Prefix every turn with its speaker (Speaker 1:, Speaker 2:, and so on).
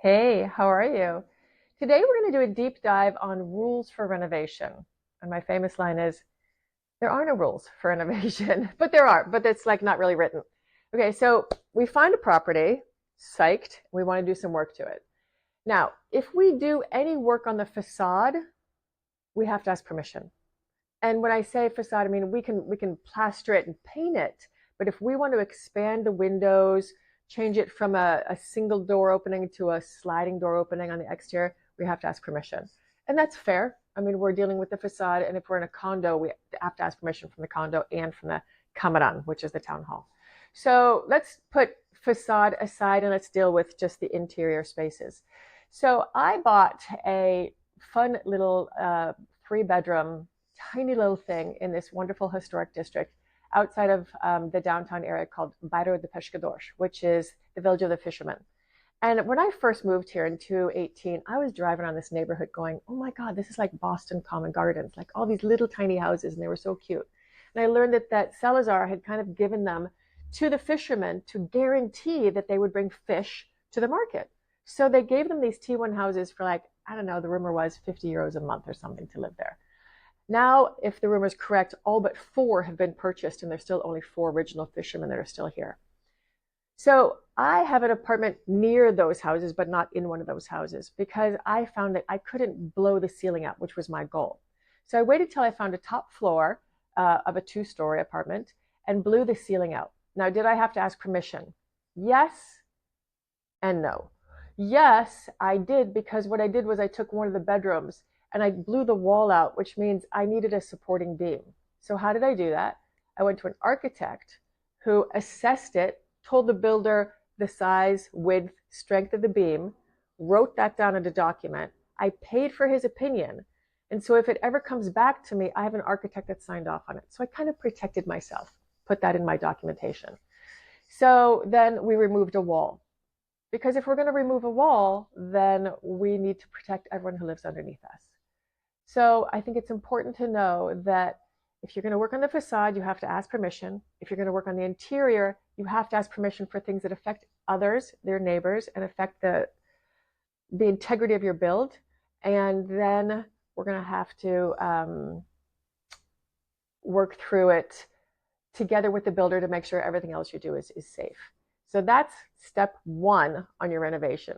Speaker 1: Hey, how are you? Today we're going to do a deep dive on rules for renovation. And my famous line is, there are no rules for renovation, but there are, but it's like not really written. Okay, so we find a property, psyched, we want to do some work to it. Now, if we do any work on the facade, we have to ask permission. And when I say facade, I mean we can plaster it and paint it. But if we want to expand the windows, change it from a single door opening to a sliding door opening on the exterior, we have to ask permission. And that's fair. I mean, we're dealing with the facade, and if we're in a condo, we have to ask permission from the condo and from the kamaran, which is the town hall. So let's put facade aside and let's deal with just the interior spaces. So I bought a fun little 3 bedroom tiny little thing in this wonderful historic district outside of the downtown area called Bairro de Pescadores, which is the village of the fishermen. And when I first moved here in 2018, I was driving around this neighborhood going, oh my God, this is like Boston Common Gardens, like all these little tiny houses, and they were so cute. And I learned that Salazar had kind of given them to the fishermen to guarantee that they would bring fish to the market. So they gave them these T1 houses for like, I don't know, the rumor was 50 euros a month or something to live there. Now, if the rumor is correct, all but 4 have been purchased, and there's still only 4 original fishermen that are still here. So I have an apartment near those houses, but not in one of those houses because I found that I couldn't blow the ceiling out, which was my goal. So I waited till I found a top floor of a 2-story apartment and blew the ceiling out. Now, did I have to ask permission? Yes and no. Yes, I did, because what I did was I took one of the bedrooms and I blew the wall out, which means I needed a supporting beam. So how did I do that? I went to an architect who assessed it, told the builder the size, width, strength of the beam, wrote that down in a document. I paid for his opinion. And so if it ever comes back to me, I have an architect that signed off on it. So I kind of protected myself, put that in my documentation. So then we removed a wall. Because if we're going to remove a wall, then we need to protect everyone who lives underneath us. So I think it's important to know that if you're going to work on the facade, you have to ask permission. If you're going to work on the interior, you have to ask permission for things that affect others, their neighbors, and affect the integrity of your build. And then we're going to have to work through it together with the builder to make sure everything else you do is safe. So that's step 1 on your renovation.